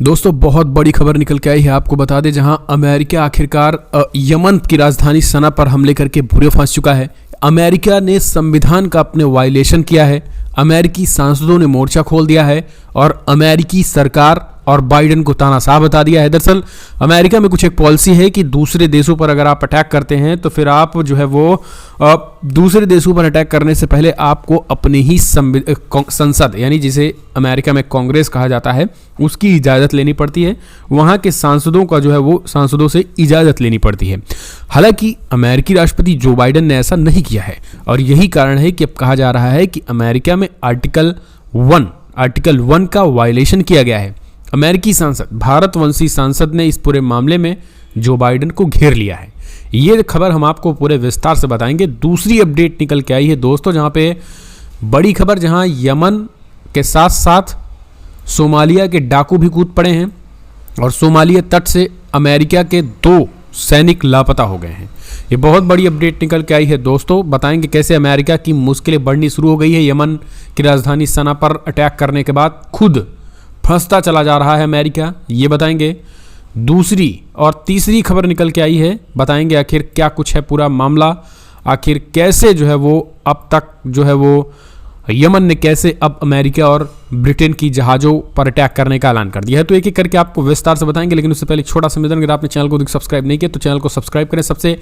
दोस्तों बहुत बड़ी खबर निकल के आई है, आपको बता दें, जहां अमेरिका आखिरकार यमन की राजधानी सना पर हमले करके बुरे फंस चुका है। अमेरिका ने संविधान का अपने वायलेशन किया है, अमेरिकी सांसदों ने मोर्चा खोल दिया है और अमेरिकी सरकार और बाइडेन को तानाशाह बता दिया है। दरअसल अमेरिका में कुछ एक पॉलिसी है कि दूसरे देशों पर अगर आप अटैक करते हैं तो फिर आप जो है वो दूसरे देशों पर अटैक करने से पहले आपको अपने ही संसद, यानी जिसे अमेरिका में कांग्रेस कहा जाता है, उसकी इजाज़त लेनी पड़ती है। वहाँ के सांसदों का जो है वो सांसदों से इजाज़त लेनी पड़ती है। हालांकि अमेरिकी राष्ट्रपति जो बाइडेन ने ऐसा नहीं किया है और यही कारण है कि अब कहा जा रहा है कि अमेरिका में आर्टिकल 1 का वायलेशन किया गया है। अमेरिकी सांसद, भारतवंशी सांसद ने इस पूरे मामले में जो बाइडेन को घेर लिया है। ये खबर हम आपको पूरे विस्तार से बताएंगे। दूसरी अपडेट निकल के आई है दोस्तों, जहां पे बड़ी खबर, जहां यमन के साथ साथ सोमालिया के डाकू भी कूद पड़े हैं और सोमालिया तट से अमेरिका के 2 सैनिक लापता हो गए हैं। ये बहुत बड़ी अपडेट निकल के आई है दोस्तों। बताएंगे कैसे अमेरिका की मुश्किलें बढ़नी शुरू हो गई है। यमन की राजधानी सना पर अटैक करने के बाद खुद फंसता चला जा रहा है अमेरिका, ये बताएंगे। दूसरी और तीसरी खबर निकल के आई है, बताएंगे आखिर क्या कुछ है पूरा मामला, आखिर कैसे जो है वो अब तक जो है वो यमन ने कैसे अब अमेरिका और ब्रिटेन की जहाज़ों पर अटैक करने का ऐलान कर दिया है। तो एक एक करके आपको विस्तार से बताएंगे, लेकिन उससे पहले छोटा सा निवेदन, अगर आपने चैनल को सब्सक्राइब नहीं किया तो चैनल को सब्सक्राइब करें। सबसे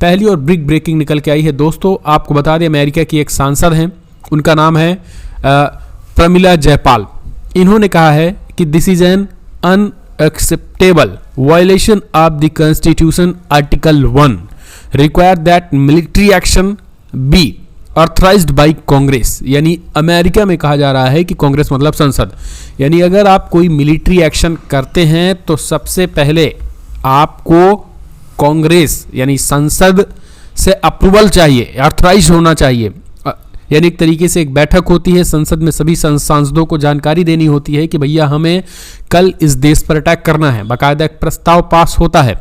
पहली और बिग ब्रेकिंग निकल के आई है दोस्तों, आपको बता दें, अमेरिका की एक सांसद हैं, उनका नाम है प्रमिला जयपाल। इन्होंने कहा है कि this is an unacceptable violation of the constitution article 1 require that military action B authorised bye Congress. यानी अमेरिका में कहा जा रहा है कि कांग्रेस मतलब संसद, यानी अगर आप कोई मिलिट्री एक्शन करते हैं तो सबसे पहले आपको कांग्रेस यानी संसद से अप्रूवल चाहिए, ऑथराइज होना चाहिए। यानी एक तरीके से एक बैठक होती है संसद में, सभी सांसदों को जानकारी देनी होती है कि भैया हमें कल इस देश पर अटैक करना है, बाकायदा एक प्रस्ताव पास होता है।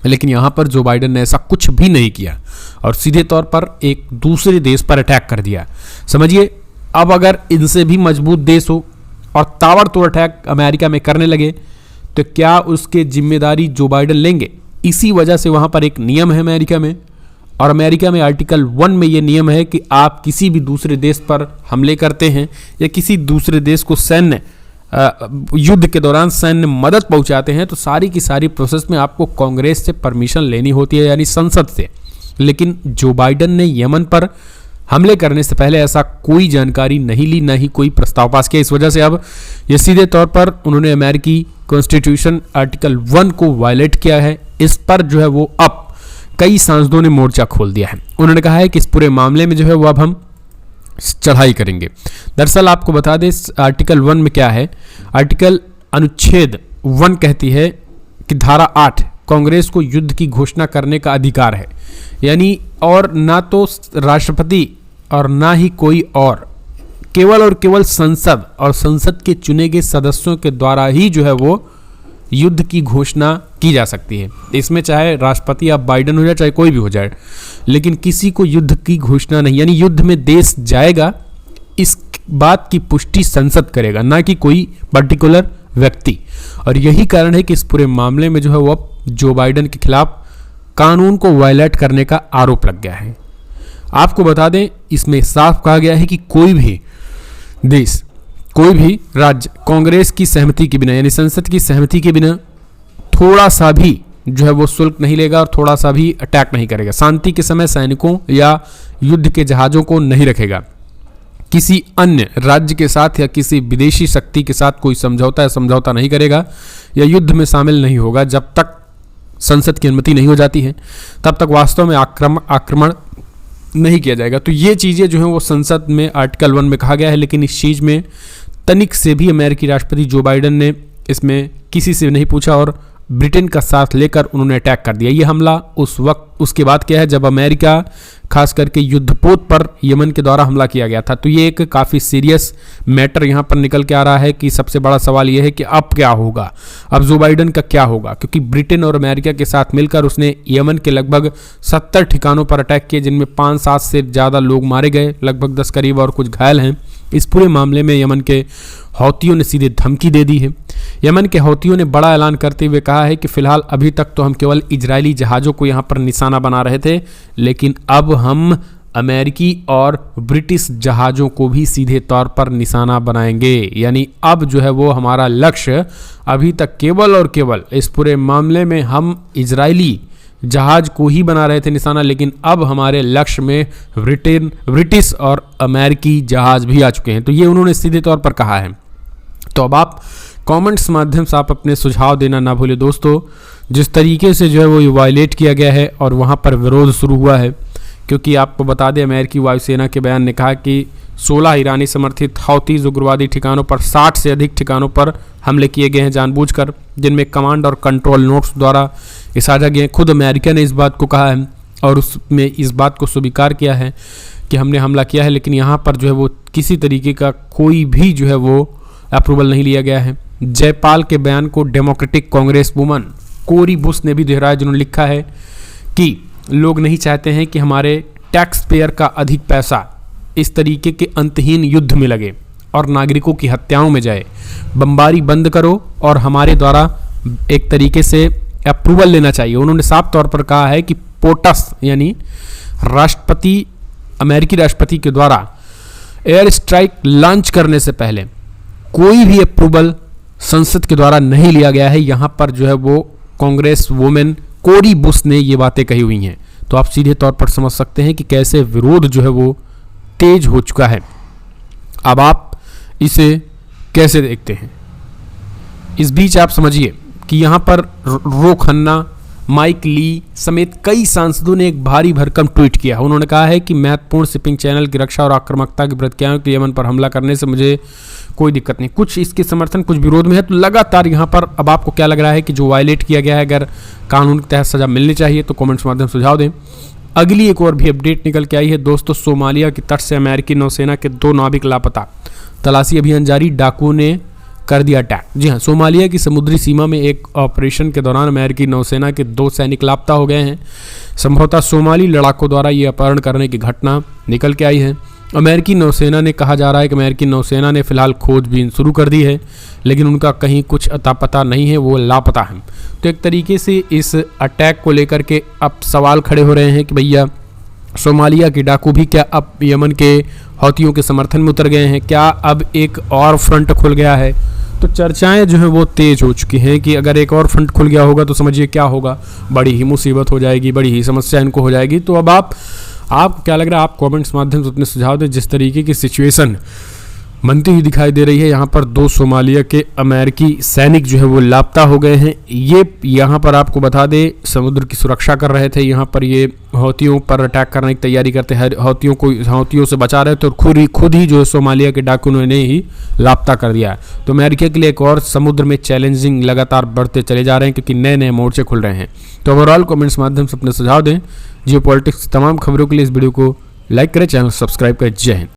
लेकिन यहाँ पर जो बाइडेन ने ऐसा कुछ भी नहीं किया और सीधे तौर पर एक दूसरे देश पर अटैक कर दिया। समझिए, अब अगर इनसे भी मजबूत देश हो और ताबड़तोड़ अटैक अमेरिका में करने लगे तो क्या उसके जिम्मेदारी जो बाइडेन लेंगे? इसी वजह से वहाँ पर एक नियम है अमेरिका में, और अमेरिका में आर्टिकल 1 में ये नियम है कि आप किसी भी दूसरे देश पर हमले करते हैं या किसी दूसरे देश को सैन्य युद्ध के दौरान सैन्य मदद पहुंचाते हैं तो सारी की सारी प्रोसेस में आपको कांग्रेस से परमिशन लेनी होती है, यानी संसद से। लेकिन जो बाइडेन ने यमन पर हमले करने से पहले ऐसा कोई जानकारी नहीं ली, ना ही कोई प्रस्ताव पास किया। इस वजह से अब ये सीधे तौर पर उन्होंने अमेरिकी कॉन्स्टिट्यूशन आर्टिकल 1 को वायलेट किया है। इस पर जो है वो अब कई सांसदों ने मोर्चा खोल दिया है। उन्होंने कहा है कि इस पूरे मामले में जो है वो अब हम चढ़ाई करेंगे। दरअसल आपको बता दें आर्टिकल 1 में क्या है। आर्टिकल अनुच्छेद 1 कहती है कि धारा 8 कांग्रेस को युद्ध की घोषणा करने का अधिकार है, यानी और ना तो राष्ट्रपति और ना ही कोई और, केवल और केवल संसद और संसद के चुने गए सदस्यों के द्वारा ही जो है वो युद्ध की घोषणा की जा सकती है। इसमें चाहे राष्ट्रपति या बाइडेन हो जाए, चाहे कोई भी हो जाए, लेकिन किसी को युद्ध की घोषणा नहीं, यानी युद्ध में देश जाएगा इस बात की पुष्टि संसद करेगा, ना कि कोई पर्टिकुलर व्यक्ति। और यही कारण है कि इस पूरे मामले में जो है वो जो बाइडेन के खिलाफ कानून को वायलेट करने का आरोप लग गया है। आपको बता दें, इसमें साफ कहा गया है कि कोई भी देश, कोई भी राज्य कांग्रेस की सहमति के बिना, यानी संसद की सहमति के बिना थोड़ा सा भी जो है वो शुल्क नहीं लेगा और थोड़ा सा भी अटैक नहीं करेगा। शांति के समय सैनिकों या युद्ध के जहाज़ों को नहीं रखेगा। किसी अन्य राज्य के साथ या किसी विदेशी शक्ति के साथ कोई समझौता नहीं करेगा या युद्ध में शामिल नहीं होगा। जब तक संसद की अनुमति नहीं हो जाती है तब तक वास्तव में आक्रमण नहीं किया जाएगा। तो ये चीज़ें जो हैं वो संसद में आर्टिकल 1 में कहा गया है, लेकिन इस चीज़ में तनिक से भी अमेरिकी राष्ट्रपति जो बाइडेन ने इसमें किसी से नहीं पूछा और ब्रिटेन का साथ लेकर उन्होंने अटैक कर दिया। ये हमला उसके बाद किया है जब अमेरिका खास करके युद्धपोत पर यमन के द्वारा हमला किया गया था। तो ये एक काफ़ी सीरियस मैटर यहाँ पर निकल के आ रहा है कि सबसे बड़ा सवाल ये है कि अब क्या होगा, अब जो बाइडेन का क्या होगा, क्योंकि ब्रिटेन और अमेरिका के साथ मिलकर उसने यमन के लगभग 70 ठिकानों पर अटैक किए, जिनमें 5-7 से ज़्यादा लोग मारे गए, लगभग 10 करीब और कुछ घायल हैं। इस पूरे मामले में यमन के हौतियों ने सीधे धमकी दे दी है। यमन के हौतियों ने बड़ा ऐलान करते हुए कहा है कि फिलहाल अभी तक तो हम केवल इजरायली जहाज़ों को यहाँ पर निशाना बना रहे थे, लेकिन अब हम अमेरिकी और ब्रिटिश जहाज़ों को भी सीधे तौर पर निशाना बनाएंगे। यानी अब जो है वो हमारा लक्ष्य, अभी तक केवल और केवल इस पूरे मामले में हम इजरायली जहाज को ही बना रहे थे निशाना, लेकिन अब हमारे लक्ष्य में ब्रिटिश और अमेरिकी जहाज भी आ चुके हैं। तो ये उन्होंने सीधे तौर पर कहा है। तो अब आप कमेंट्स माध्यम से आप अपने सुझाव देना ना भूले दोस्तों। जिस तरीके से जो है वो ये वायलेट किया गया है और वहाँ पर विरोध शुरू हुआ है, क्योंकि आपको बता दें अमेरिकी वायुसेना के बयान ने कहा कि 16 ईरानी समर्थित हौतीज उग्रवादी ठिकानों पर 60 से अधिक ठिकानों पर हमले किए गए हैं जानबूझकर, जिनमें कमांड और कंट्रोल नोट्स द्वारा साझा किए। खुद अमेरिका ने इस बात को कहा है और उसमें इस बात को स्वीकार किया है कि हमने हमला किया है, लेकिन यहाँ पर जो है वो किसी तरीके का कोई भी जो है वो अप्रूवल नहीं लिया गया है। जयपाल के बयान को डेमोक्रेटिक कांग्रेस वुमन कोरी बुश ने भी दोहराया, जिन्होंने लिखा है कि लोग नहीं चाहते हैं कि हमारे टैक्स पेयर का अधिक पैसा इस तरीके के अंतहीन युद्ध में लगे और नागरिकों की हत्याओं में जाए। बमबारी बंद करो और हमारे द्वारा एक तरीके से अप्रूवल लेना चाहिए। उन्होंने साफ तौर पर कहा है कि पोटस यानी अमेरिकी राष्ट्रपति के द्वारा एयर स्ट्राइक लॉन्च करने से पहले कोई भी अप्रूवल संसद के द्वारा नहीं लिया गया है। यहाँ पर जो है वो कांग्रेस वुमेन कोरी बुश ने ये बातें कही हुई हैं। तो आप सीधे तौर पर समझ सकते हैं कि कैसे विरोध जो है वो तेज हो चुका है। अब आप इसे कैसे देखते हैं? इस बीच आप समझिए कि यहाँ पर रो खन्ना, माइक ली समेत कई सांसदों ने एक भारी भरकम ट्वीट किया। उन्होंने कहा है कि महत्वपूर्ण शिपिंग चैनल की रक्षा और आक्रामकता की प्रतिक्रियाओं के यमन पर हमला करने से मुझे कोई दिक्कत नहीं। कुछ इसके समर्थन, कुछ विरोध में है। तो लगातार यहाँ पर अब आपको क्या लग रहा है कि जो वायलेट किया गया है, अगर कानून के तहत सजा मिलनी चाहिए तो कमेंट्स माध्यम सुझाव दें। अगली एक और भी अपडेट निकल के आई है दोस्तों। सोमालिया की तट से अमेरिकी नौसेना के 2 नाविक लापता, तलाशी अभियान जारी, डाकुओं ने कर दिया अटैक। जी हाँ, सोमालिया की समुद्री सीमा में एक ऑपरेशन के दौरान अमेरिकी नौसेना के 2 सैनिक लापता हो गए हैं। संभवतः सोमाली लड़ाकों द्वारा ये अपहरण करने की घटना निकल के आई है। अमेरिकी नौसेना ने कहा जा रहा है कि अमेरिकी नौसेना ने फिलहाल खोजबीन शुरू कर दी है, लेकिन उनका कहीं कुछ अता पता नहीं है, वो लापता है। तो एक तरीके से इस अटैक को लेकर के अब सवाल खड़े हो रहे हैं कि भैया सोमालिया के डाकू भी क्या अब यमन के हौतियों के समर्थन में उतर गए हैं? क्या अब एक और फ्रंट खुल गया है? तो चर्चाएं जो है वो तेज हो चुकी हैं कि अगर एक और फ्रंट खुल गया होगा तो समझिए क्या होगा, बड़ी ही मुसीबत हो जाएगी, बड़ी ही समस्या इनको हो जाएगी। तो अब आपको क्या लग रहा है? आप कमेंट्स माध्यम से अपने सुझाव दें। जिस तरीके की सिचुएशन बनती हुई दिखाई दे रही है, यहाँ पर 2 सोमालिया के अमेरिकी सैनिक जो है वो लापता हो गए हैं। ये यहाँ पर आपको बता दें समुद्र की सुरक्षा कर रहे थे, यहाँ पर ये हौतियों पर अटैक करने की तैयारी करते हैं, हौतियों से बचा रहे थे और खुद ही जो है सोमालिया के डाकुओं ने ही लापता कर दिया। तो अमेरिका के लिए एक और समुद्र में चैलेंजिंग लगातार बढ़ते चले जा रहे हैं, क्योंकि नए नए मोर्चे खुल रहे हैं। तो ओवरऑल कमेंट्स माध्यम से अपने सुझाव दें। जियो पॉलिटिक्स तमाम खबरों के लिए इस वीडियो को लाइक करें, चैनल सब्सक्राइब करें। जय हिंद।